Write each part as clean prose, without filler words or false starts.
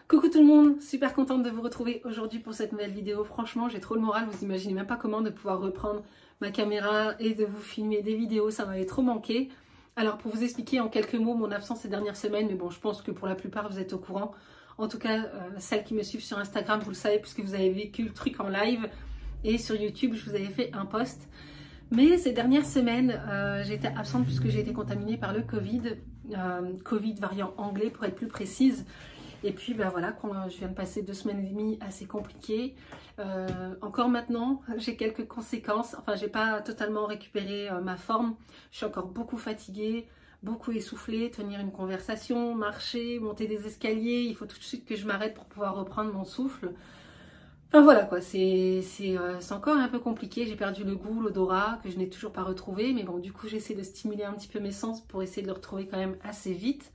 Coucou tout le monde, super contente de vous retrouver aujourd'hui pour cette nouvelle vidéo. Franchement, j'ai trop le moral, vous imaginez même pas comment de pouvoir reprendre ma caméra et de vous filmer des vidéos, ça m'avait trop manqué. Alors pour vous expliquer en quelques mots mon absence ces dernières semaines, mais bon, je pense que pour la plupart vous êtes au courant. En tout cas, celles qui me suivent sur Instagram, vous le savez puisque vous avez vécu le truc en live, et sur YouTube, je vous avais fait un post. Mais ces dernières semaines, j'étais absente puisque j'ai été contaminée par le Covid, Covid variant anglais pour être plus précise. Et puis ben voilà, je viens de passer 2 semaines et demie assez compliquées. Encore maintenant, j'ai quelques conséquences. Enfin, j'ai pas totalement récupéré ma forme. Je suis encore beaucoup fatiguée, beaucoup essoufflée. Tenir une conversation, marcher, monter des escaliers. Il faut tout de suite que je m'arrête pour pouvoir reprendre mon souffle. Enfin voilà quoi, c'est encore un peu compliqué. J'ai perdu le goût, l'odorat que je n'ai toujours pas retrouvé. Mais bon, du coup, j'essaie de stimuler un petit peu mes sens pour essayer de le retrouver quand même assez vite.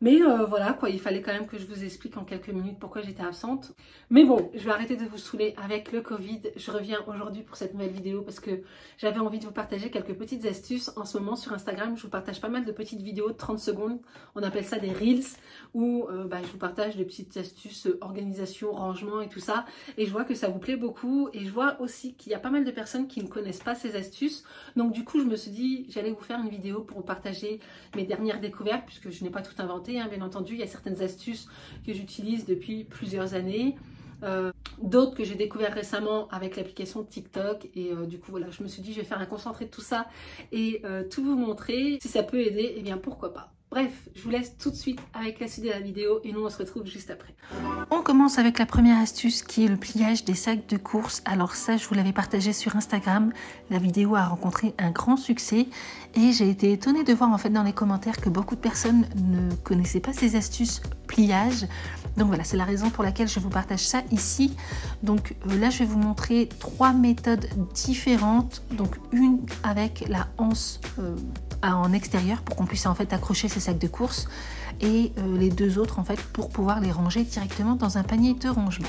Mais voilà quoi, il fallait quand même que je vous explique en quelques minutes pourquoi j'étais absente. Mais bon, je vais arrêter de vous saouler avec le Covid. Je reviens aujourd'hui pour cette nouvelle vidéo parce que j'avais envie de vous partager quelques petites astuces. En ce moment sur Instagram, je vous partage pas mal de petites vidéos de 30 secondes. On appelle ça des Reels où je vous partage des petites astuces, organisation, rangement et tout ça. Et je vois que ça vous plaît beaucoup. Et je vois aussi qu'il y a pas mal de personnes qui ne connaissent pas ces astuces. Donc du coup, je me suis dit, j'allais vous faire une vidéo pour vous partager mes dernières découvertes puisque je n'ai pas tout inventé. Bien entendu, il y a certaines astuces que j'utilise depuis plusieurs années, d'autres que j'ai découvert récemment avec l'application TikTok et du coup voilà, je me suis dit je vais faire un concentré de tout ça et tout vous montrer. Si ça peut aider, et bien pourquoi pas. Bref, je vous laisse tout de suite avec la suite de la vidéo et nous on se retrouve juste après. On commence avec la première astuce qui est le pliage des sacs de course. Alors ça, je vous l'avais partagé sur Instagram. La vidéo a rencontré un grand succès et j'ai été étonnée de voir en fait dans les commentaires que beaucoup de personnes ne connaissaient pas ces astuces pliage. Donc voilà, c'est la raison pour laquelle je vous partage ça ici. Donc là, je vais vous montrer 3 méthodes différentes. Donc une avec la anse en extérieur pour qu'on puisse en fait accrocher ces sacs de course et les 2 autres en fait pour pouvoir les ranger directement dans un panier de rangement.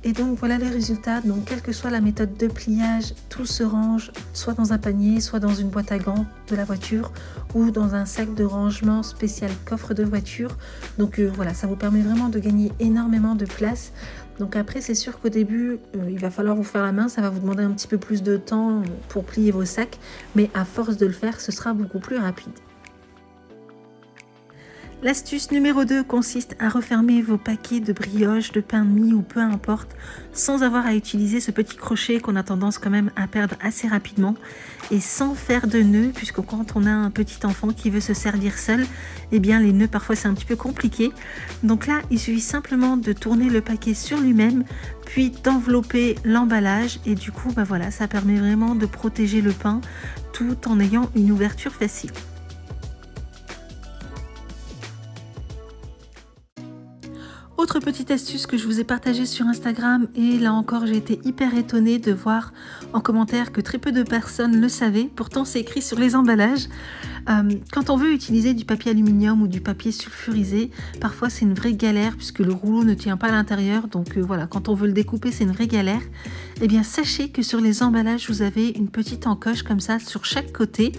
Et donc voilà les résultats. Donc quelle que soit la méthode de pliage, tout se range soit dans un panier, soit dans une boîte à gants de la voiture ou dans un sac de rangement spécial coffre de voiture. Donc voilà, ça vous permet vraiment de gagner énormément de place. Donc après, c'est sûr qu'au début, il va falloir vous faire la main, ça va vous demander un petit peu plus de temps pour plier vos sacs, mais à force de le faire, ce sera beaucoup plus rapide. L'astuce numéro 2 consiste à refermer vos paquets de brioches, de pain de mie ou peu importe, sans avoir à utiliser ce petit crochet qu'on a tendance quand même à perdre assez rapidement et sans faire de nœuds, puisque quand on a un petit enfant qui veut se servir seul, eh bien les nœuds parfois c'est un petit peu compliqué. Donc là, il suffit simplement de tourner le paquet sur lui-même, puis d'envelopper l'emballage et du coup, voilà, ça permet vraiment de protéger le pain tout en ayant une ouverture facile. Autre petite astuce que je vous ai partagée sur Instagram et là encore j'ai été hyper étonnée de voir en commentaire que très peu de personnes le savaient, pourtant c'est écrit sur les emballages. Quand on veut utiliser du papier aluminium ou du papier sulfurisé, parfois c'est une vraie galère puisque le rouleau ne tient pas à l'intérieur, donc voilà, quand on veut le découper c'est une vraie galère. Eh bien sachez que sur les emballages vous avez une petite encoche comme ça sur chaque côté.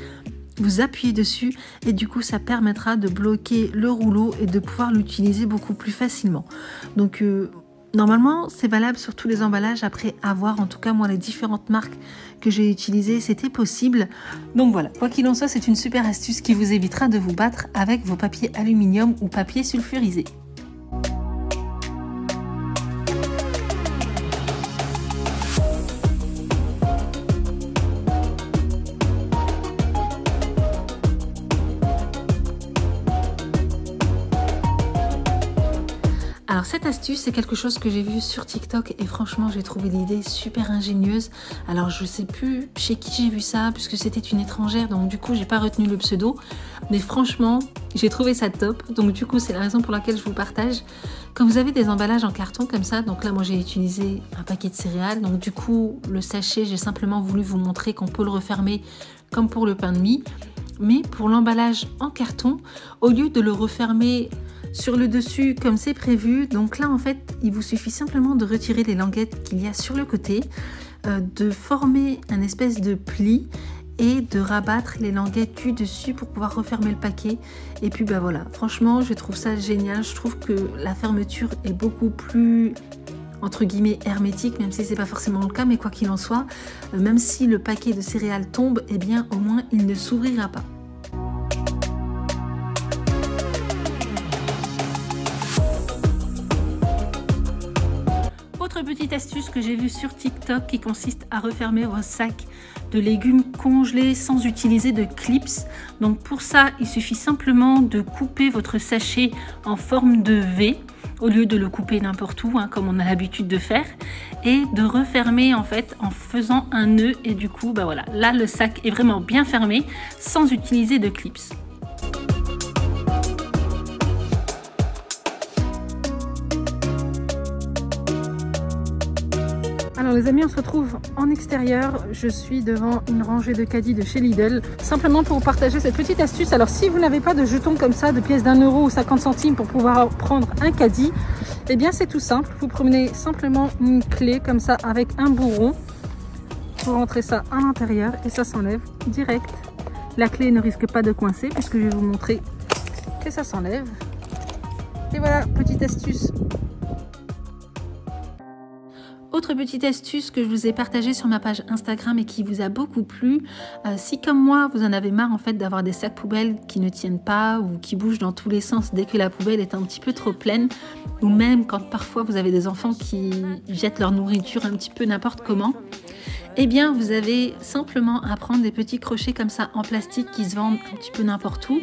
Vous appuyez dessus et du coup ça permettra de bloquer le rouleau et de pouvoir l'utiliser beaucoup plus facilement. Donc Normalement, c'est valable sur tous les emballages après avoir, en tout cas moi, les différentes marques que j'ai utilisées, c'était possible. Donc voilà, quoi qu'il en soit, c'est une super astuce qui vous évitera de vous battre avec vos papiers aluminium ou papier sulfurisé. Alors cette astuce, c'est quelque chose que j'ai vu sur TikTok et franchement, j'ai trouvé l'idée super ingénieuse. Alors je sais plus chez qui j'ai vu ça, puisque c'était une étrangère, donc du coup, j'ai pas retenu le pseudo. Mais franchement, j'ai trouvé ça top. Donc du coup, c'est la raison pour laquelle je vous partage. Quand vous avez des emballages en carton comme ça, donc là, moi, j'ai utilisé un paquet de céréales. Donc du coup, le sachet, j'ai simplement voulu vous montrer qu'on peut le refermer comme pour le pain de mie. Mais pour l'emballage en carton, au lieu de le refermer sur le dessus comme c'est prévu, donc là en fait il vous suffit simplement de retirer les languettes qu'il y a sur le côté, de former un espèce de pli et de rabattre les languettes du dessus pour pouvoir refermer le paquet. Et puis bah voilà, franchement je trouve ça génial, je trouve que la fermeture est beaucoup plus entre guillemets hermétique, même si c'est pas forcément le cas, mais quoi qu'il en soit, même si le paquet de céréales tombe, eh bien au moins il ne s'ouvrira pas. Autre petite astuce que j'ai vue sur TikTok qui consiste à refermer vos sacs de légumes congelés sans utiliser de clips. Donc pour ça, il suffit simplement de couper votre sachet en forme de V au lieu de le couper n'importe où, hein, comme on a l'habitude de faire, et de refermer en fait en faisant un nœud. Et du coup, bah voilà, là le sac est vraiment bien fermé sans utiliser de clips. Alors les amis, on se retrouve en extérieur. Je suis devant une rangée de caddies de chez Lidl, simplement pour vous partager cette petite astuce. Alors si vous n'avez pas de jetons comme ça, de pièces d'1 € ou 50 centimes pour pouvoir prendre un caddie, eh bien c'est tout simple. Vous prenez simplement une clé comme ça avec un bourron. Vous rentrez ça à l'intérieur et ça s'enlève direct. La clé ne risque pas de coincer puisque je vais vous montrer que ça s'enlève. Et voilà, petite astuce. Autre petite astuce que je vous ai partagée sur ma page Instagram et qui vous a beaucoup plu, si comme moi vous en avez marre en fait d'avoir des sacs poubelles qui ne tiennent pas ou qui bougent dans tous les sens dès que la poubelle est un petit peu trop pleine, ou même quand parfois vous avez des enfants qui jettent leur nourriture un petit peu n'importe comment, eh bien vous avez simplement à prendre des petits crochets comme ça en plastique qui se vendent un petit peu n'importe où.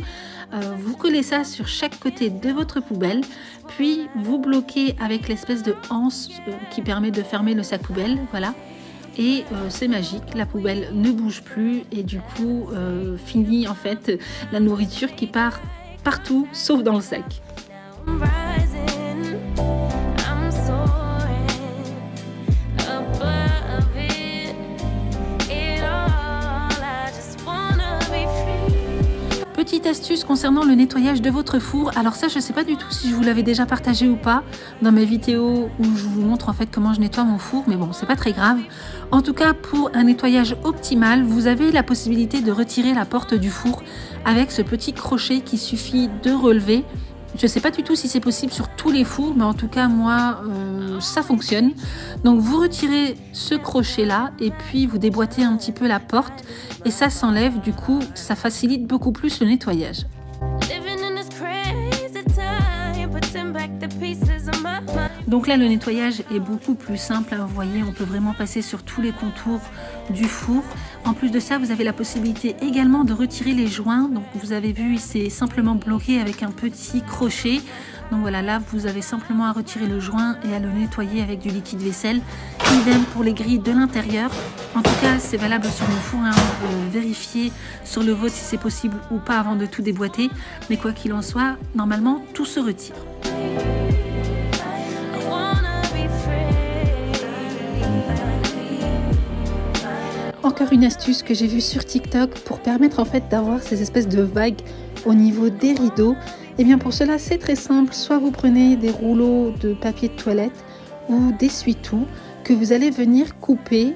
Vous collez ça sur chaque côté de votre poubelle, puis vous bloquez avec l'espèce de anse qui permet de fermer le sac poubelle, voilà. Et c'est magique, la poubelle ne bouge plus et du coup finit en fait la nourriture qui part partout sauf dans le sac. Petite astuce concernant le nettoyage de votre four. Alors ça, je ne sais pas du tout si je vous l'avais déjà partagé ou pas dans mes vidéos où je vous montre en fait comment je nettoie mon four, mais bon, c'est pas très grave. En tout cas, pour un nettoyage optimal, vous avez la possibilité de retirer la porte du four avec ce petit crochet qu'il suffit de relever. Je ne sais pas du tout si c'est possible sur tous les fours, mais en tout cas, moi, ça fonctionne. Donc, vous retirez ce crochet-là et puis vous déboîtez un petit peu la porte et ça s'enlève. Du coup, ça facilite beaucoup plus le nettoyage. Donc là, le nettoyage est beaucoup plus simple. Vous voyez, on peut vraiment passer sur tous les contours du four. En plus de ça, vous avez la possibilité également de retirer les joints. Donc vous avez vu, c'est simplement bloqué avec un petit crochet. Donc voilà, là, vous avez simplement à retirer le joint et à le nettoyer avec du liquide vaisselle. Idem pour les grilles de l'intérieur. En tout cas, c'est valable sur mon four. Vérifiez sur le vôtre si c'est possible ou pas avant de tout déboîter. Mais quoi qu'il en soit, normalement, tout se retire. Encore une astuce que j'ai vue sur TikTok pour permettre en fait d'avoir ces espèces de vagues au niveau des rideaux. Et bien pour cela, c'est très simple. Soit vous prenez des rouleaux de papier de toilette ou d'essuie-tout que vous allez venir couper.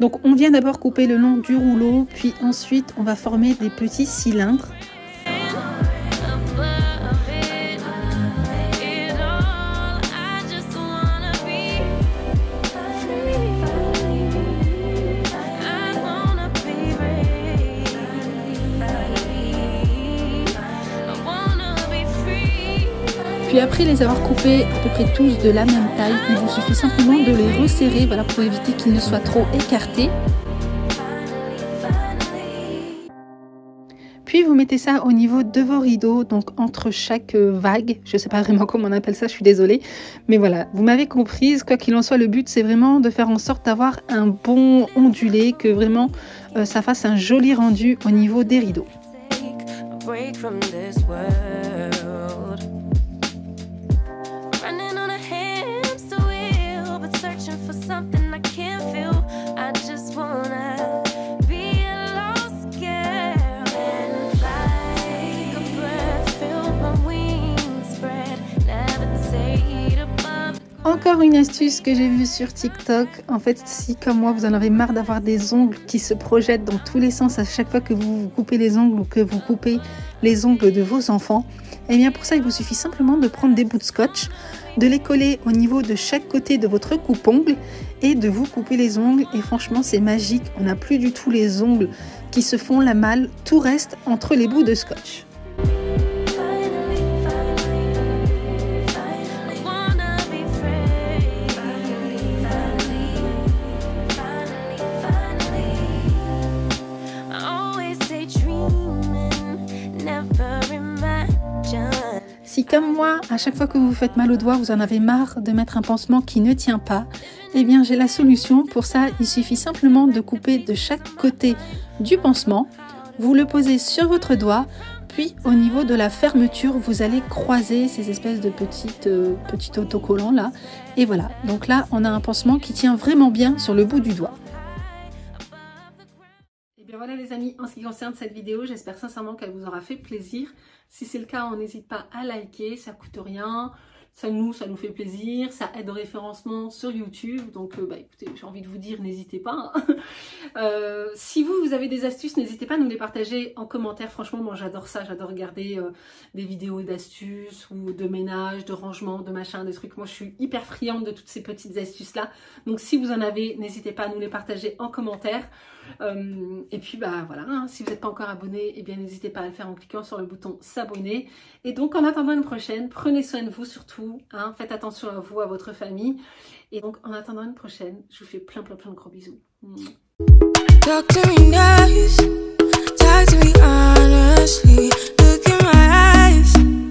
Donc on vient d'abord couper le long du rouleau, puis ensuite on va former des petits cylindres. Puis après les avoir coupés à peu près tous de la même taille, il vous suffit simplement de les resserrer, voilà, pour éviter qu'ils ne soient trop écartés. Puis vous mettez ça au niveau de vos rideaux, donc entre chaque vague. Je ne sais pas vraiment comment on appelle ça, je suis désolée. Mais voilà, vous m'avez comprise. Quoi qu'il en soit, le but c'est vraiment de faire en sorte d'avoir un bon ondulé, que vraiment ça fasse un joli rendu au niveau des rideaux. Encore une astuce que j'ai vue sur TikTok. En fait, si comme moi vous en avez marre d'avoir des ongles qui se projettent dans tous les sens à chaque fois que vous coupez les ongles ou que vous coupez les ongles de vos enfants, eh bien pour ça il vous suffit simplement de prendre des bouts de scotch, de les coller au niveau de chaque côté de votre coupe-ongle et de vous couper les ongles. Et franchement c'est magique, on n'a plus du tout les ongles qui se font la malle, tout reste entre les bouts de scotch. Si comme moi, à chaque fois que vous faites mal au doigt, vous en avez marre de mettre un pansement qui ne tient pas, eh bien j'ai la solution. Pour ça, il suffit simplement de couper de chaque côté du pansement. Vous le posez sur votre doigt, puis au niveau de la fermeture, vous allez croiser ces espèces de petits autocollants là. Et voilà, donc là on a un pansement qui tient vraiment bien sur le bout du doigt. Et bien voilà les amis, en ce qui concerne cette vidéo, j'espère sincèrement qu'elle vous aura fait plaisir. Si c'est le cas, on n'hésite pas à liker, ça coûte rien, ça nous fait plaisir, ça aide au référencement sur YouTube. Donc écoutez, j'ai envie de vous dire, n'hésitez pas. Si vous avez des astuces, n'hésitez pas à nous les partager en commentaire. Franchement, moi j'adore ça, j'adore regarder des vidéos d'astuces ou de ménage, de rangement, de machin, des trucs. Moi je suis hyper friande de toutes ces petites astuces là. Donc si vous en avez, n'hésitez pas à nous les partager en commentaire. Et puis voilà, hein, si vous n'êtes pas encore abonné, eh bien n'hésitez pas à le faire en cliquant sur le bouton s'abonner. Et donc en attendant une prochaine, prenez soin de vous surtout, hein, faites attention à vous, à votre famille. Et donc en attendant une prochaine, je vous fais plein de gros bisous. Talk to me nice, talk to me honestly, look in my eyes.